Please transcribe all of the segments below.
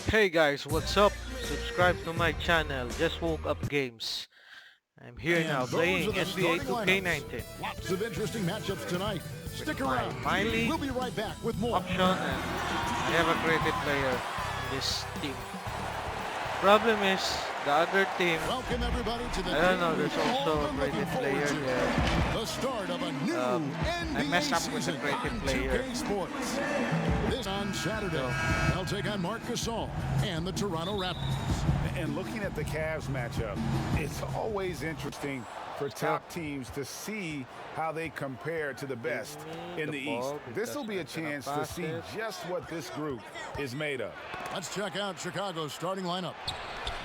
Hey guys, what's up? Subscribe to my channel, Just Woke Up Games. I'm here And now those playing are the NBA starting 2K19 lineups. Lots of interesting matchups tonight. Stick my around. Miley We'll be right back with more. option, and I have a created player in this team. Problem is, the other team, Welcome everybody to the I don't know, game there's we've also all a been looking created forward player to. there. The start of a new I NBA messed up with the season created on player. 2K Sports. This on Saturday, So, they'll take on Marc Gasol and the Toronto Raptors. And looking at the Cavs matchup, it's always interesting for top teams to see how they compare to the best in the East. This will be a chance to see just what this group is made of. Let's check out Chicago's starting lineup.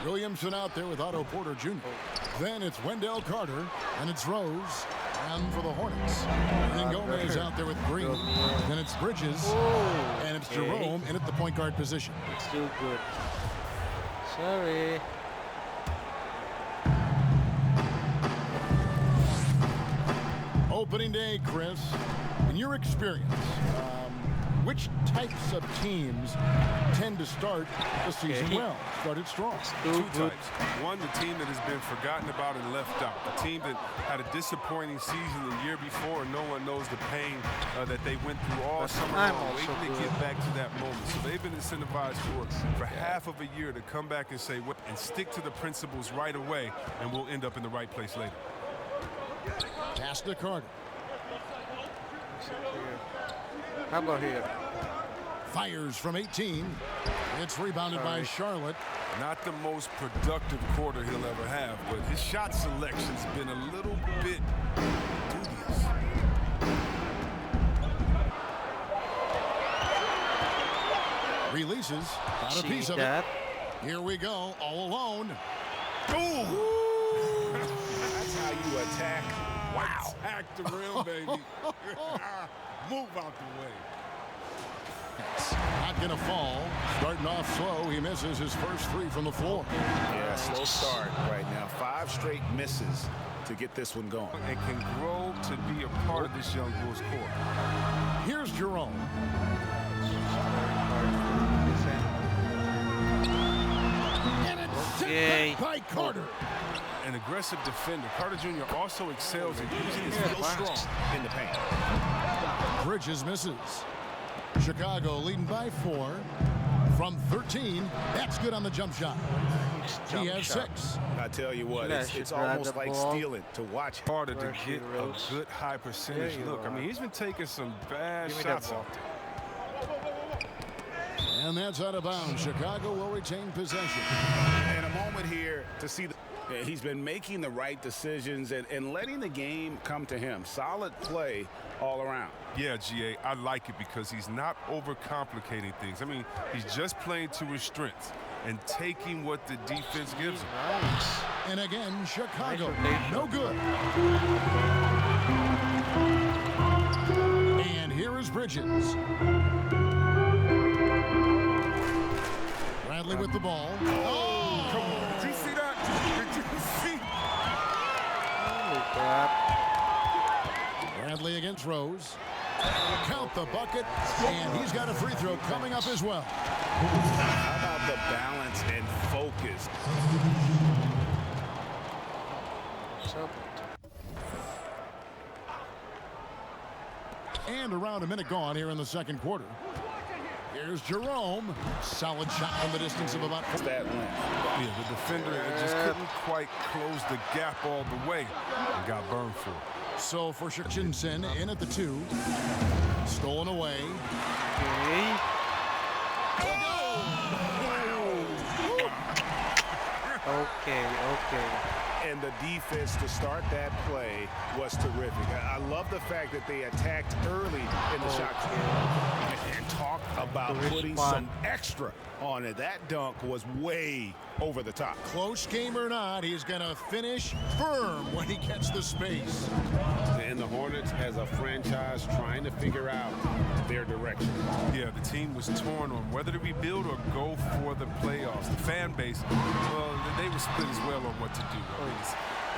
Williamson out there with Otto Porter Jr. Then it's Wendell Carter, and it's Rose. And for the Hornets, and then Gomez out there with Green. Then it's Bridges, and it's Jerome in at the point guard position. it's still good. Sorry. Opening day, Chris, in your experience, which types of teams tend to start the season well, started strong? Still Two good. types. One, the team that has been forgotten about and left out. The team that had a disappointing season the year before, and no one knows the pain that they went through all summer I'm long, also waiting to good. get back to that moment. So they've been incentivized for half of a year to come back and say, "What," and stick to the principles right away, and we'll end up in the right place later. Pass to Carter. How about here? Fires from 18. It's rebounded by Charlotte. Not the most productive quarter he'll ever have, but his shot selection's been a little bit dubious. Releases. Got a See piece of that? it. Here we go, all alone. Ooh! That's how you attack. Wow. Attack the rim, baby. Move out the way. Not gonna fall. Starting off slow, he misses his first three from the floor. Yeah, slow start right now. 5 straight misses to get this one going. And can grow to be a part of this young Bulls core. Here's Jerome. And it's Okay. sent back by Carter. An aggressive defender. Carter Jr. also excels in using his feet strong In the paint. Bridges misses. Chicago leading by 4 from 13. That's good on the jump shot. He has 6. I tell you what, Flash it's it, grab almost the like ball. stealing to watch. harder to Where's get she, a Rose? good high percentage There you look. I are. mean, he's been taking some bad Give me that shots ball. out there. And that's out of bounds. Chicago will retain possession. And a moment here to see he's been making the right decisions and letting the game come to him. Solid play all around. Yeah, GA, I like it because he's not overcomplicating things. I mean, he's just playing to his strengths and taking what the defense gives him. Nice. And again, Chicago, Nice rotation. no good. And here is Bridges. Bradley with the ball. Oh! Come on, did you see that? Did you see? Holy crap. Bradley against Rose. Count the bucket, and he's got a free throw coming up as well. How about the balance and focus? What's up? And around a minute gone here in the second quarter. Here's Jerome. Solid shot from the distance of about 4. That length. Yeah, the defender just couldn't quite close the gap all the way and got burned for it. So for Hutchinson in at the 2. Stolen away. Okay. Okay. And the defense to start that play was terrific. I love the fact that they attacked early in the shot clock and talked about To putting respond. some extra on it. That dunk was way over the top. Close game or not, he's going to finish firm when he gets the space. And the Hornets, as a franchise, trying to figure out their direction. Yeah, the team was torn on whether to rebuild or go for the playoffs. The fan base, well, they were split as well on what to do. I mean,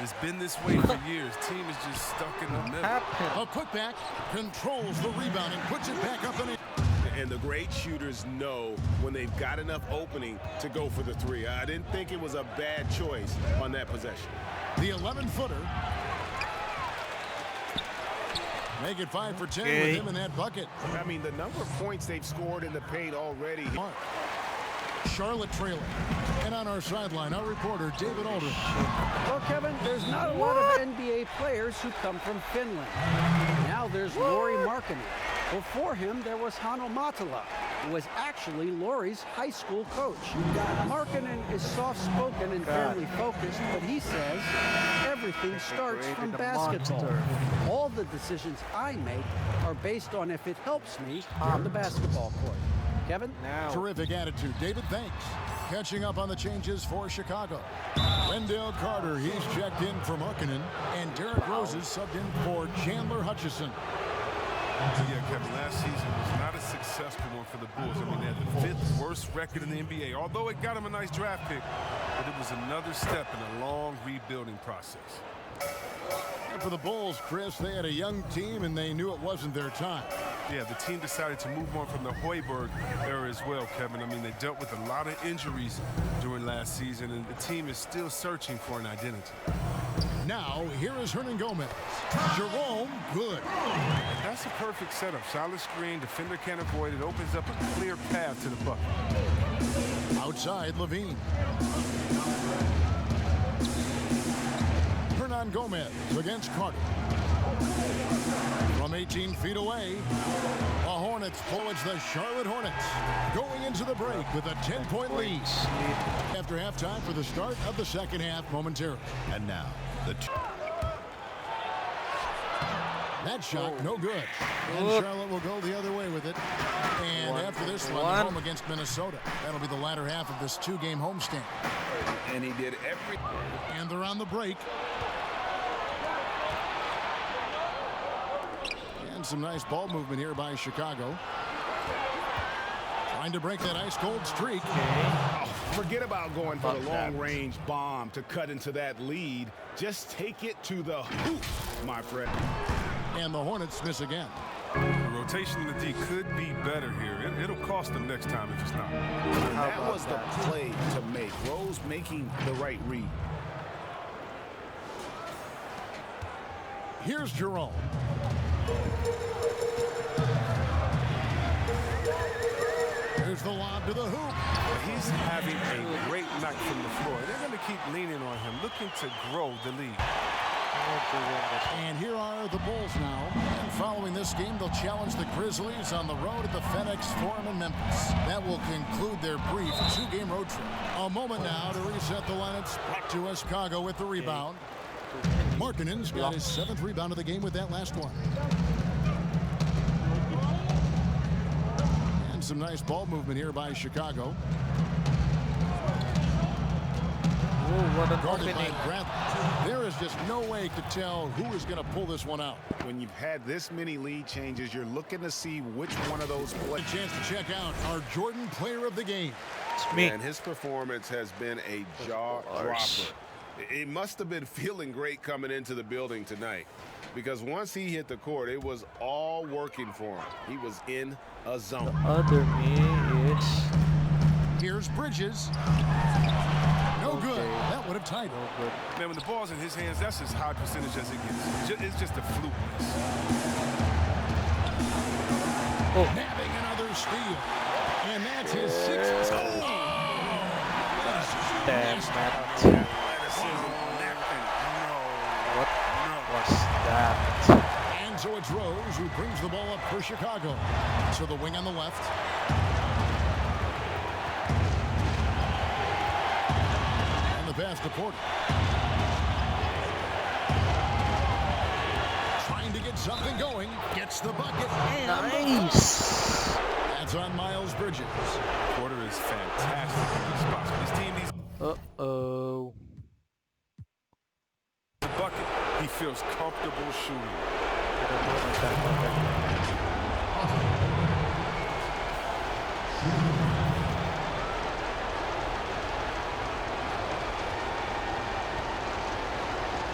it's been this way for years. Team is just stuck in the middle. Happened. A putback controls the rebound and puts it back up in it. And the great shooters know when they've got enough opening to go for the three. I didn't think it was a bad choice on that possession. The 11-footer. Make it 5 for 10 with him in that bucket. I mean, the number of points they've scored in the paint already. Charlotte trailing. And on our sideline, our reporter, David Aldridge. Well, Kevin, there's not a lot of NBA players who come from Finland. Now there's Lauri Markkanen. Before him, there was Hanno Matala, who was actually Lauri's high school coach. Markkanen is soft-spoken and family-focused, but he says everything starts from basketball. All the decisions I make are based on if it helps me on the basketball court. Kevin? Terrific attitude. David, thanks. Catching up on the changes for Chicago. Wendell Carter, he's checked in for Markkanen, and Derrick Rose is subbed in for Chandler Hutchison. Yeah, Kevin, last season was not a successful one for the Bulls. I mean, they had the 5th worst record in the NBA, although it got them a nice draft pick, but it was another step in a long rebuilding process. And for the Bulls, Chris, they had a young team, and they knew it wasn't their time. Yeah, the team decided to move on from the Hoiberg era as well, Kevin. I mean, they dealt with a lot of injuries during last season, and the team is still searching for an identity. Now, here is Hernan Gomez. Jerome, good. And that's a perfect setup. Solid screen, defender can't avoid it. Opens up a clear path to the bucket. Outside, Levine. Hernan Gomez against Carter. From 18 feet away, the Hornets forwards the Charlotte Hornets, going into the break with a 10-point lead. After halftime for the start of the second half momentarily. And now, that shot, no good. And Charlotte will go the other way with it. And after this one, home against Minnesota. That'll be the latter half of this 2-game homestand. And he did everything. And they're on the break. And some nice ball movement here by Chicago. Trying to break that ice-cold streak. Oh, forget about going for the long-range bomb to cut into that lead. Just take it to the hoop, my friend. And the Hornets miss again. The rotation in the D could be better here. It'll cost them next time if it's not. That was the play to make. Rose making the right read. Here's Jerome. Here's the lob to the hoop. He's having a great night from the floor. They're going to keep leaning on him, looking to grow the lead. And here are the Bulls now. And following this game, they'll challenge the Grizzlies on the road at the FedEx Forum in Memphis. That will conclude their brief 2-game road trip. A moment now to reset the lineups. Back to Chicago with the rebound. Markkanen's got his 7th rebound of the game with that last one. And some nice ball movement here by Chicago. What an Guarded opening. by Bradley. There is just no way to tell who is going to pull this one out. When you've had this many lead changes, you're looking to see which one of those A plays. chance to check out our Jordan Player of the Game. It's me. And his performance has been a jaw-dropper. He must have been feeling great coming into the building tonight, because once he hit the court, it was all working for him. He was in a zone. Other me is Here's Bridges. No good. Okay. That would have tied no it. good. Man, when the ball's in his hands, that's as high percentage as it gets. It's just a fluke. Nabbing another steal. And that's his 6th. Damn, man. What was that? And so it's Rose who brings the ball up for Chicago. To the wing on the left. And the pass to Porter. Trying to get something going. Gets the bucket. And Nice. that's on Miles Bridges. Porter is fantastic in these spots. This team needs Uh-oh. the bucket. He feels comfortable shooting.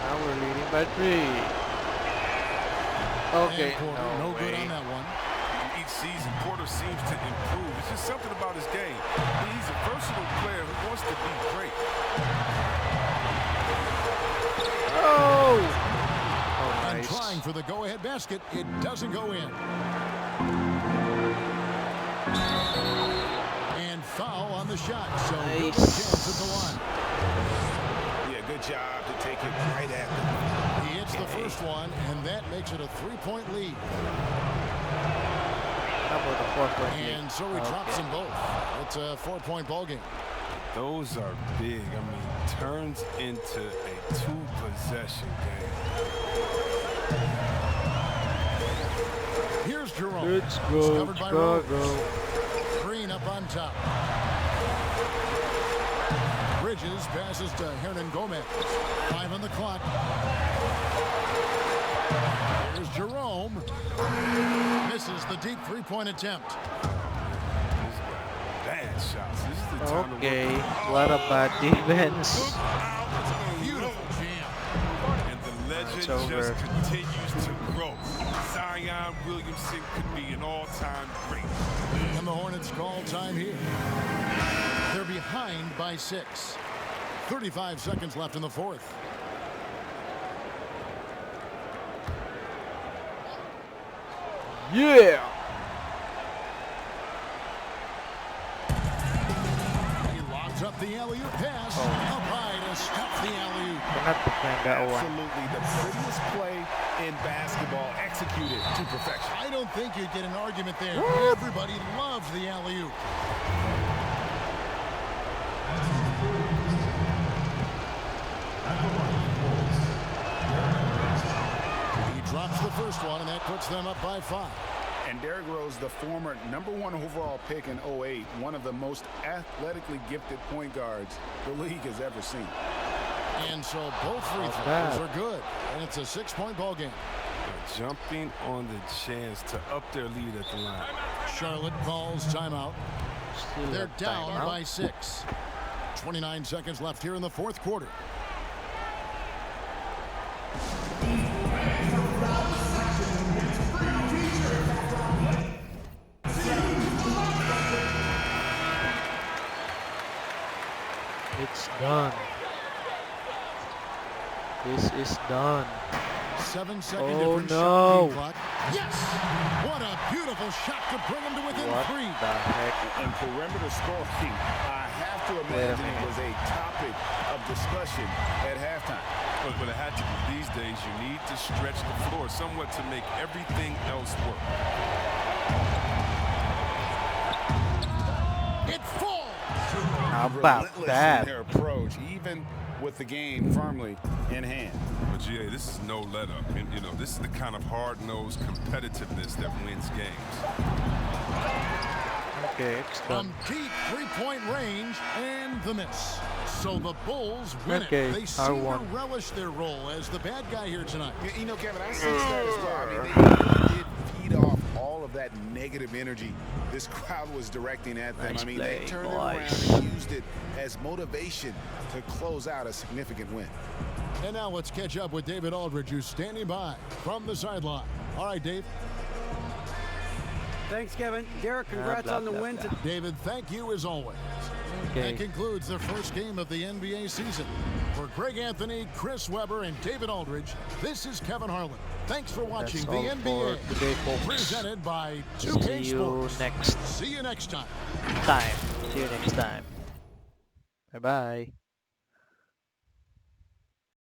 Now we're leading by 3. Okay, And Porter, no good way. on that one. Each season, Porter seems to improve. It's just something about his game. He's a versatile player who wants to be great. Oh! And Nice. trying for the go-ahead basket, it doesn't go in. And foul on the shot, so no Nice. chance at the line. Yeah, good job to take it right at them. He hits the first one, and that makes it a 3-point lead. How about the 4-point lead? And so he drops them both. It's a 4-point ball game. Those are big. I mean, turns into a 2-possession game. Here's Jerome. Let's It's go, covered by Rose. Chicago. Green up on top. Bridges passes to Hernan Gomez. 5 on the clock. Here's Jerome. Misses the deep 3-point attempt. He's got bad shots. This is the time Okay, to work. a lot of bad defense. Beautiful jam. And the legend It's over. just continues to grow. Zion Williamson could be an all-time great. And the Hornets call time here. They're behind by 6. 35 seconds left in the fourth. Yeah! He lobs up the alley-oop pass. Up high to stop the alley-oop. Cannot defend that one. Absolutely the prettiest play in basketball, executed to perfection. I don't think you'd get an argument there. Everybody loves the alley-oop. He drops the first one, and that puts them up by 5. And Derrick Rose, the former #1 overall pick in 08, one of the most athletically gifted point guards the league has ever seen. And so both free Not throws bad. are good. And it's a 6-point ball game. They're jumping on the chance to up their lead at the line. Charlotte calls timeout. Still They're have down timeout. by 6. 29 seconds left here in the fourth quarter. It's done. This is done. 7-second Oh, difference. no. Shot clock. Yes! What a beautiful shot to bring him to within What 3. the heck? And perimeter scoring, I have to imagine it was a topic of discussion at halftime. But it had to be. These days, you need to stretch the floor somewhat to make everything else work. It falls! How about Relentless in that? their approach, even with the game firmly in hand. But GA, this is no let up. And, you know, this is the kind of hard-nosed competitiveness that wins games. Okay, it's done. From deep 3-point range and the miss. So the Bulls win Okay, it. They seem R1. to relish their role as the bad guy here tonight. You know, Kevin, I sense that as well. I mean, they did feed off all of that negative energy this crowd was directing at them. Nice I mean, play, they turned boys. it around and used it as motivation to close out a significant win. And now let's catch up with David Aldridge, who's standing by from the sideline. All right, Dave. Thanks, Kevin. Derek, congrats blah, on the blah, win. blah. David, thank you as always. Okay. That concludes the first game of the NBA season. For Greg Anthony, Chris Webber, and David Aldridge, this is Kevin Harlan. Thanks for watching That's the all NBA. for today, folks. Presented by 2K See you Sports. next See you next time. time. See you next time. Bye-bye.